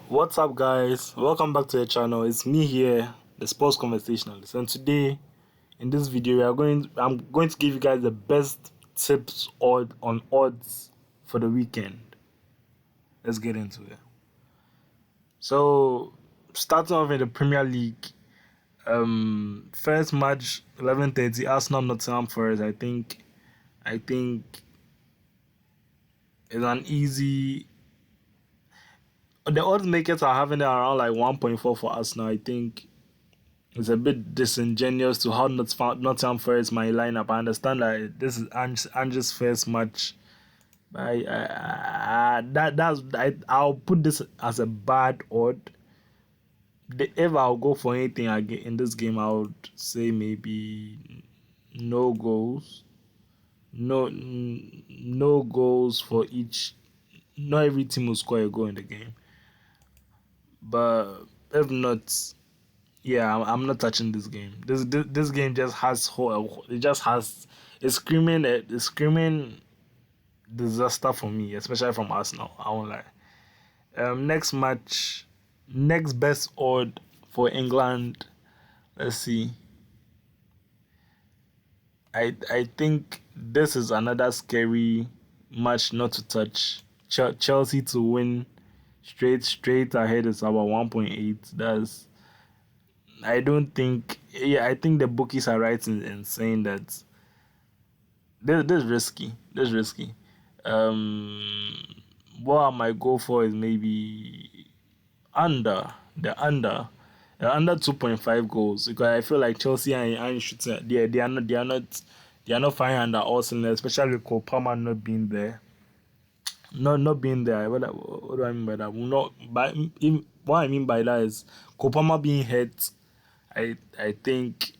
What's up, guys? Welcome back to the channel. It's me here, the sports conversationalist, and today in this video I'm going to give you guys the best tips on odds for the weekend. Let's get into it. So, starting off in the Premier League, first match 11:30 Arsenal Nottingham Forest. I think it's an easy. The odds makers are having it around like 1.4 for Arsenal. I think it's a bit disingenuous to how Nottingham Forest might line up. I understand that this is Ange's first match. I'll put this as a bad odd. If I'll go for anything in this game, I would say maybe no goals. No goals for each. Not every team will score a goal in the game. But if not, yeah, I'm not touching this game. This game just has it's screaming disaster for me, especially from Arsenal. I won't lie. Next match, next best odd for England. Let's see. I think this is another scary match not to touch. Chelsea to win straight ahead is about 1.8. I think the bookies are right in saying that this is risky. This is risky. What I might go for is maybe under the under 2.5 goals, because I feel like Chelsea and shooting they are not firing under all cylinders, especially with Cole Palmer not being there. Not being there. What do I mean by that? What I mean by that is Cole Palmer being hurt. I think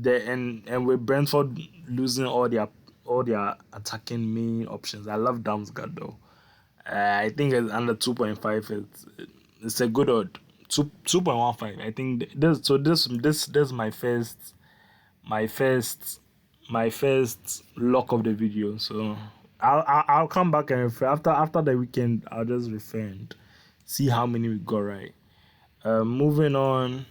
and with Brentford losing all their attacking main options. I love Damsgaard though. I think it's under 2.5. It's a good odd. 2.15. I think this is my first lock of the video. So I'll come back and refer after the weekend. I'll just refer and see how many we got right. Moving on.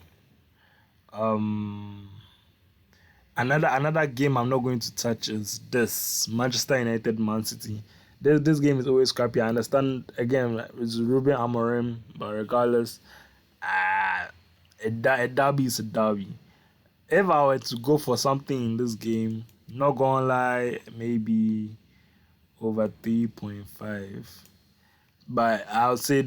Another game I'm not going to touch is this Manchester United Man City. This game is always scrappy. I understand, again, it's Ruben Amorim, but regardless, a derby is a derby. If I were to go for something in this game, not gonna lie, maybe over 3.5. But I'll say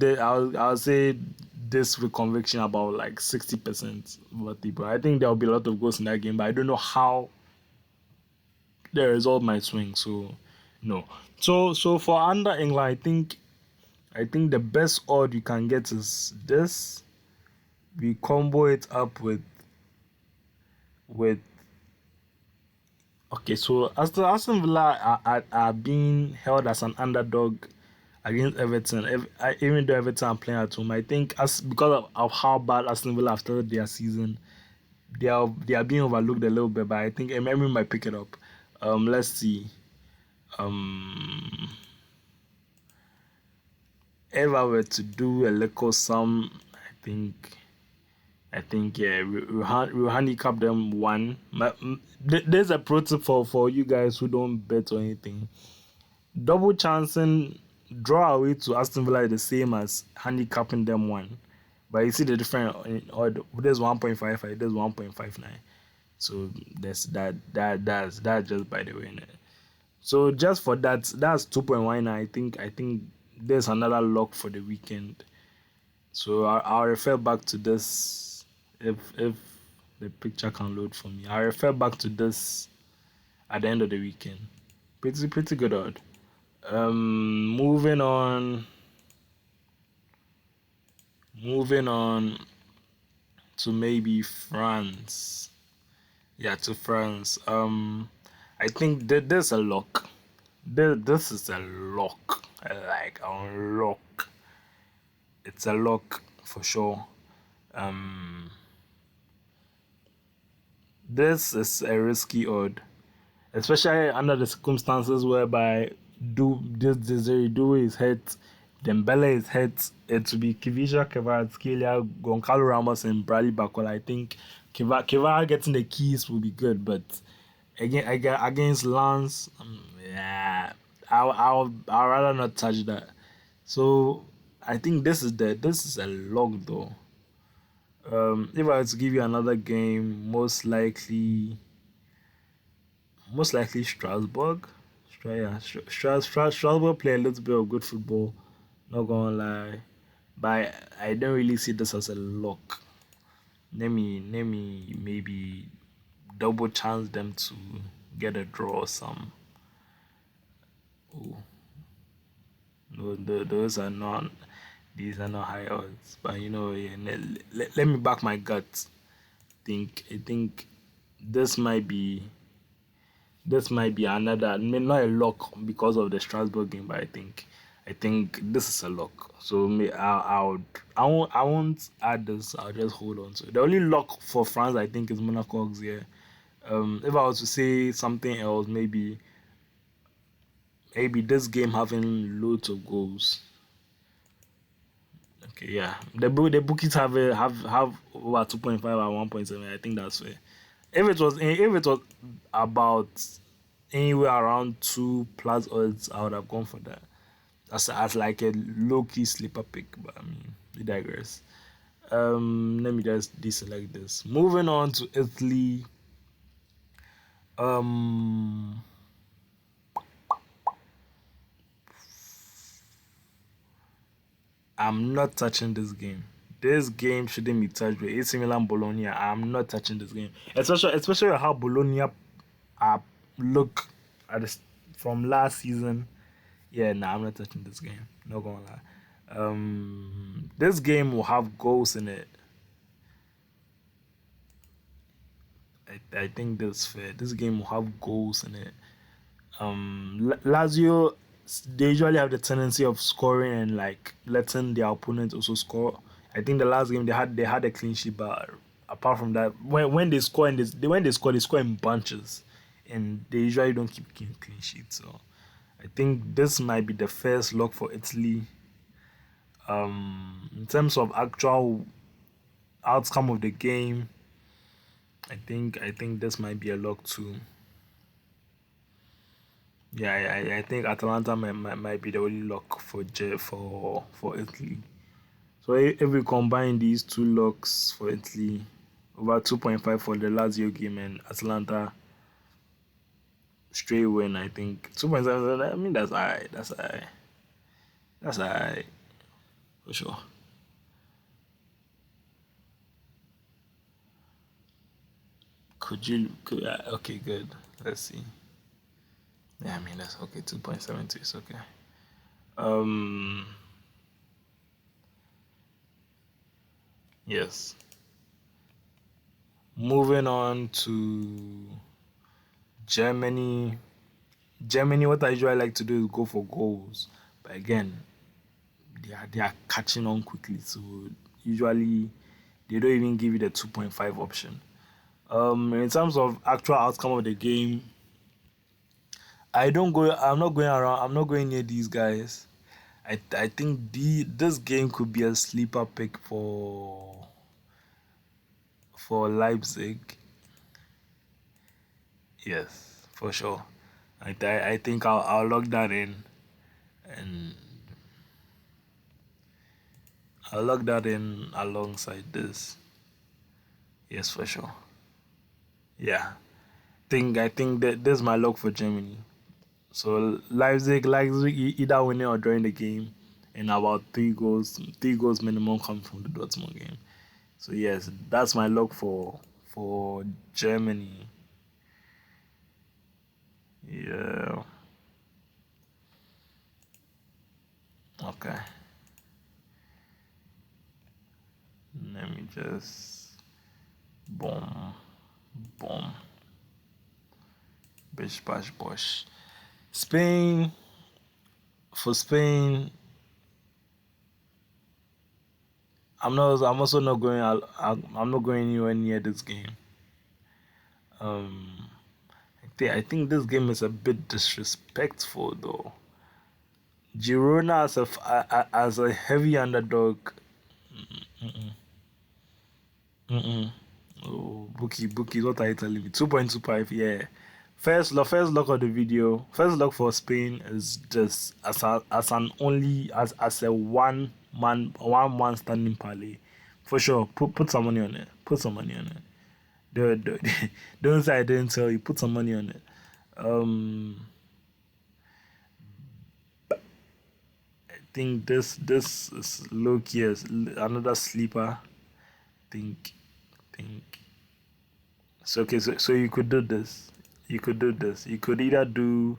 this with conviction about like 60% over people. I think there'll be a lot of goals in that game, but I don't know how the result might swing. So no. So for under England, I think the best odd you can get is this. We combo it up with okay. So as the Aston Villa are being held as an underdog against Everton, even though Everton are playing at home, I think because of how bad Aston Villa have started their season, they are being overlooked a little bit. But I think Emery might pick it up. Let's see. If I were to do a little sum, I think yeah, we'll handicap them one. There's a pro tip for you guys who don't bet or anything. Double chancing draw away to Aston Villa is the same as handicapping them one, but you see the difference in odd. There's 1.55, there's 1.59. So that's just by the way. Innit? So just for that's 2.1. I think there's another lock for the weekend. So I'll refer back to this if the picture can load for me. I'll refer back to this at the end of the weekend. Pretty good odd. Moving on to maybe France. Yeah, to France. I think there's a lock. This is a lock. Like a lock. It's a lock for sure. This is a risky odd, especially under the circumstances whereby Desiree Doué is hurt. Dembele is hurt, it will be Kivisha, Kvaratskhelia, Goncalo Ramos, and Bradley Barcola. I think Kevara getting the keys will be good, but against Lance, yeah, I'll rather not touch that. So I think this is a lock though. If I were to give you another game, most likely Strasbourg. Strasbourg play a little bit of good football. Not gonna lie, but I don't really see this as a lock. Let me maybe double chance them to get a draw or some. Oh, no, those are not. These are not high odds, but yeah, let me back my gut. I think this might be another, I mean, not a lock because of the Strasbourg game, but I think this is a lock. So I won't add this. I'll just hold on to it. The only lock for France, I think, is Monaco here. If I was to say something else, maybe this game having loads of goals. Okay, yeah. The bookies have over 2.5 or 1.7. I think that's fair. If it was about anywhere around 2 plus odds, I would have gone for that. As like a low key sleeper pick, but I mean, we digress. Let me just deselect this. Moving on to Italy. Um, I'm not touching this game. This game shouldn't be touched with AC Milan Bologna. I'm not touching this game, especially how Bologna look at this from last season. Yeah, nah, I'm not touching this game. Not gonna lie. This game will have goals in it. I think that's fair. This game will have goals in it. Lazio, they usually have the tendency of scoring and like letting their opponent also score. I think the last game they had a clean sheet, but apart from that, when they score and they score in bunches, and they usually don't keep clean sheets. So I think this might be the first lock for Italy. In terms of actual outcome of the game, I think this might be a lock too. Yeah, I think Atalanta might be the only lock for Italy. So if we combine these two locks for Italy, over 2.5 for the Lazio game and Atalanta straight win, I think 2.7. I mean that's alright. That's alright. That's alright for sure. Okay, good. Let's see. Yeah, I mean that's okay. 2.72 is okay. Um, yes. Moving on to Germany. Germany, what I usually like to do is go for goals, but again, they are catching on quickly. So usually they don't even give you the 2.5 option. In terms of actual outcome of the game, I'm not going around. I'm not going near these guys. I think this game could be a sleeper pick for Leipzig. Yes, for sure. I think I'll lock that in, and I'll lock that in alongside this. Yes, for sure. Yeah. I think that this is my lock for Germany. So Leipzig either winning or drawing the game, and about 3 goals minimum comes from the Dortmund game. So yes, that's my lock for Germany. Yeah. Okay. Let me just boom, boom, bish bash bosh. Spain for Spain. I'm also not going. I'm not going anywhere near this game. I think this game is a bit disrespectful though. Girona as a heavy underdog. Mm-mm. Oh, bookie, what are you telling me? 2.25, yeah. First look of the video. First look for Spain is just as an only as a one standing parlay. For sure, put some money on it. Put some money on it. Don't, don't say I didn't tell you. Put some money on it. Um, I think this is low key as another sleeper. Think think. So okay, so you could do this. You could do this. You could either do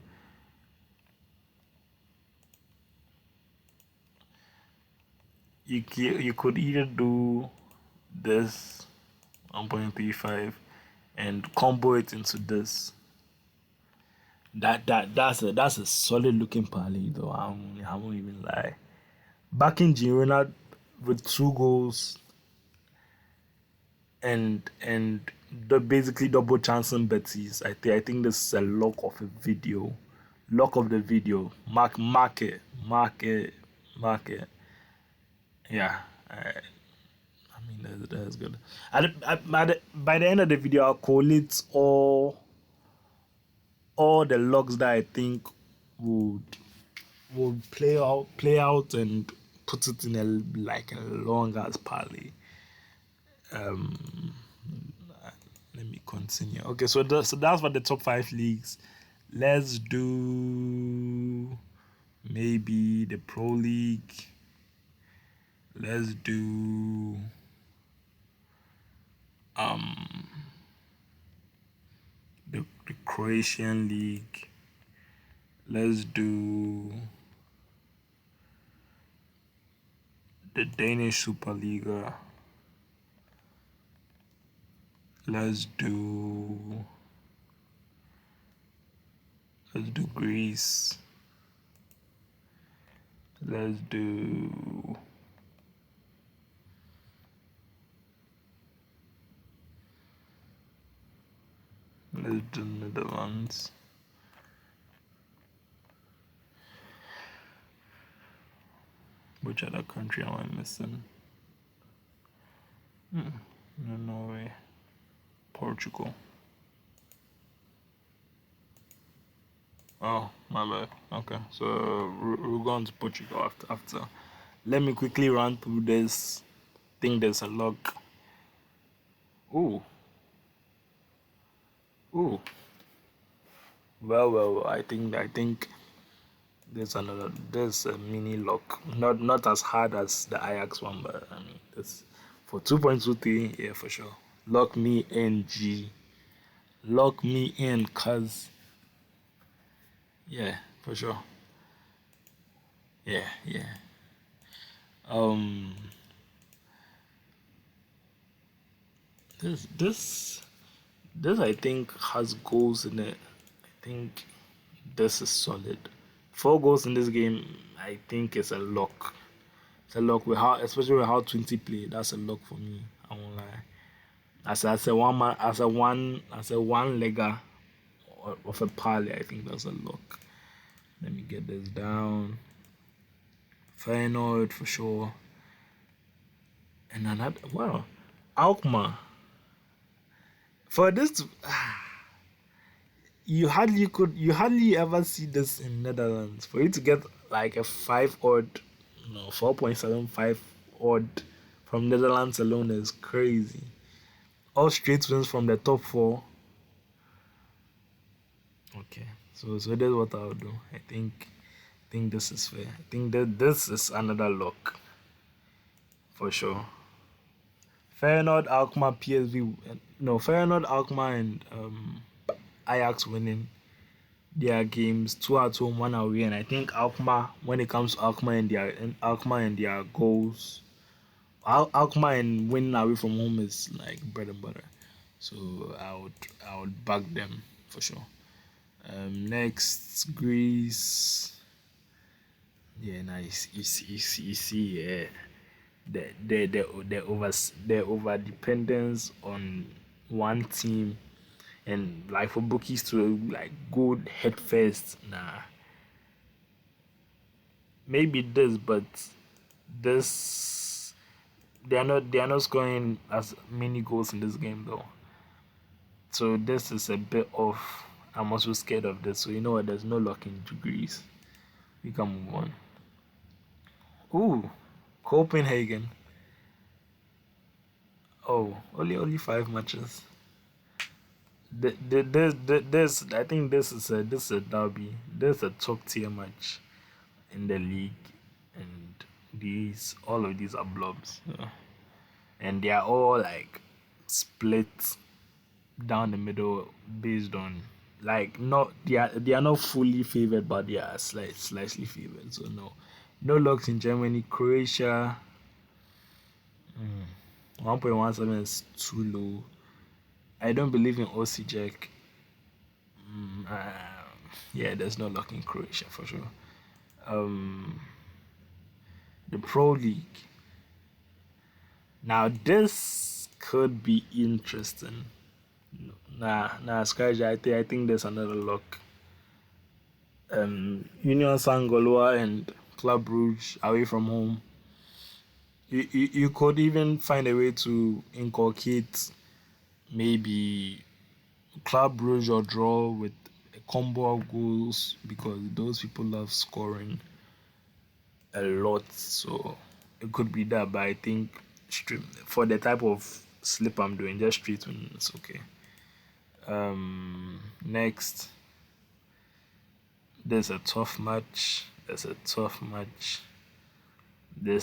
you could either do this 1.35 and combo it into this. That's a solid looking parlay though. I won't even lie. Backing Girona with 2 goals and the basically double chancing Betis. I think this is a lock of a video. Lock of the video. Mark it. Mark it. Mark it. Yeah. I mean that's good. By the end of the video, I'll collate all the logs that I think would would play out and put it in a long as parlay. Um, Let me continue. Okay, so that's for the top 5 leagues. Let's do maybe the Pro League. Let's do the Croatian League. Let's do the Danish Superliga. Let's do Greece. Let's do Netherlands. Which other country am I missing? No, Norway. Portugal. Oh, my bad. Okay, so we're going to Portugal after. Let me quickly run through this. Think there's a log. Ooh. Ooh. Well. I think there's a mini lock. Not as hard as the Ajax one, but I mean this for 2.23, yeah, for sure. Lock me in, G. Lock me in, cuz yeah, for sure. Yeah. Um this I think has goals in it. I think this is solid. 4 goals in this game, I think it's a lock. It's a lock with how, especially with how 20 play. That's a lock for me. I won't lie. As a one man, as a one legger of a parlay, I think that's a lock. Let me get this down. Feyenoord for sure. And another wow, Alkmaar. For this, you hardly ever see this in Netherlands. For you to get like a 5 odd, no, 4.75 odd from Netherlands alone is crazy. All straight wins from the top 4. Okay, so that's what I'll do. I think this is fair. I think that this is another lock for sure. Feyenoord, Alkmaar, PSV. No, Feyenoord, Alkmaar, and Ajax winning their games 2 at home, 1 away, and I think Alkmaar. When it comes to Alkmaar and their goals, Alkmaar and winning away from home is like bread and butter. So I would back them for sure. Next, Greece. Yeah, nice. You see, yeah, the over dependence on one team, and like for bookies to like go head first. Nah, maybe this, but this they are not scoring as many goals in this game though. So this is a bit off. I'm also scared of this. So you know what? There's no luck in degrees. We can move on. Ooh, Copenhagen. Oh, only 5 matches. This I think this is a derby. This is a top tier match in the league, and these all of these are blobs, yeah. And they are all like split down the middle based on like not they are not fully favored, but they are slightly favored. So no locks in Germany. Croatia 1.17 is too low. I don't believe in OCJEC. Yeah, there's no luck in Croatia for sure. Um, the Pro League. Now this could be interesting. Skyja, I think there's another lock. Union Sangoloa and Club Brugge away from home. You could even find a way to inculcate maybe Club Brugge or draw with a combo of goals because those people love scoring a lot. So it could be that, but I think for the type of slip I'm doing, just straight win, it's okay. Next, there's a tough match. This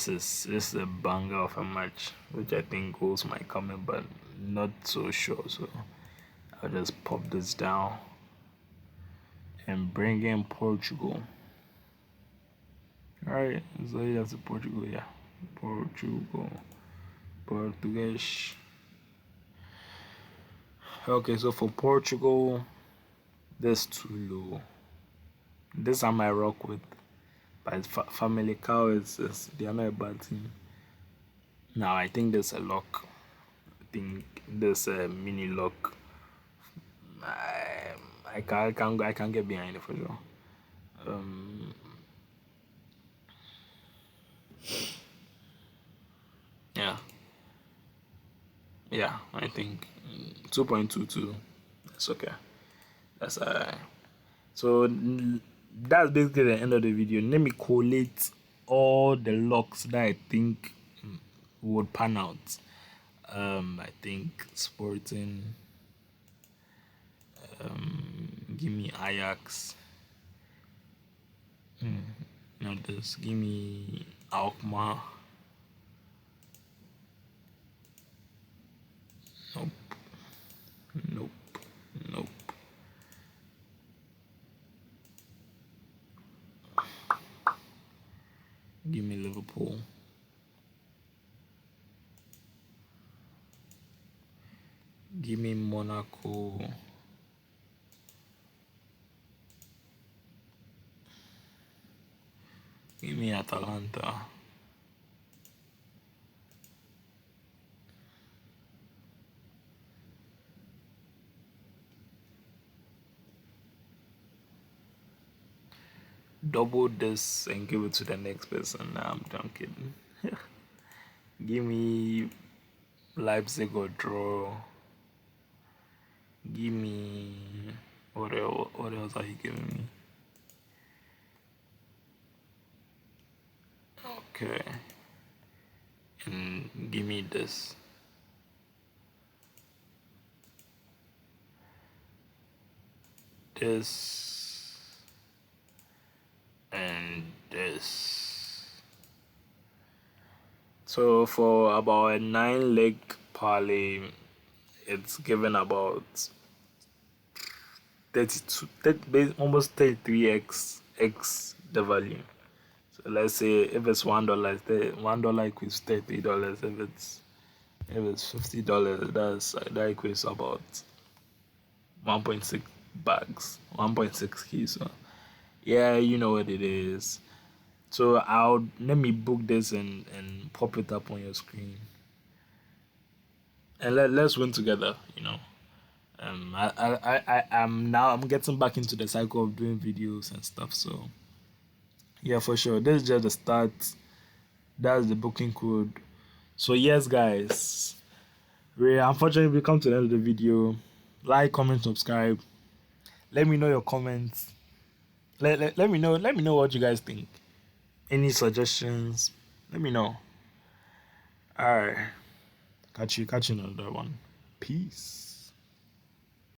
is a banger of a match, which I think goals might come in, but not so sure. So I'll just pop this down and bring in Portugal. All right, so that's Portugal, yeah. Portugal, Portuguese. Okay, so for Portugal, this too low. This I might rock with, but Family Cow is they are not a bad team. Now I think there's a lock. I think there's a mini lock. I can get behind it for sure. Yeah, yeah. I think 2.22. That's okay. That's So that's basically the end of the video. Let me collate all the locks that I think would pan out. I think Sporting. Give me Ajax. Not this. Give me Alkmaar. Nope. Nope. Nope. Give me Liverpool. Give me Monaco. Give me Atalanta. Double this and give it to the next person. Nah, I'm kidding. Give me Leipzig or draw. Give me what else are you giving me? Okay. And give me this. This and this. So for about a 9-leg parlay, it's given about 32, almost 33x the value. So let's say if it's $1, $1 equals $30. If it's $50, that equates about 1.6 bags, 1.6 keys. So yeah, you know what it is. So let me book this and pop it up on your screen, and let's win together. I'm getting back into the cycle of doing videos and stuff. So Yeah, for sure. This is just the start. That's the booking code. So yes, guys. We unfortunately we come to the end of the video. Like, comment, subscribe. Let me know your comments. Let me know what you guys think. Any suggestions? Let me know. Alright. Catch you in another one. Peace.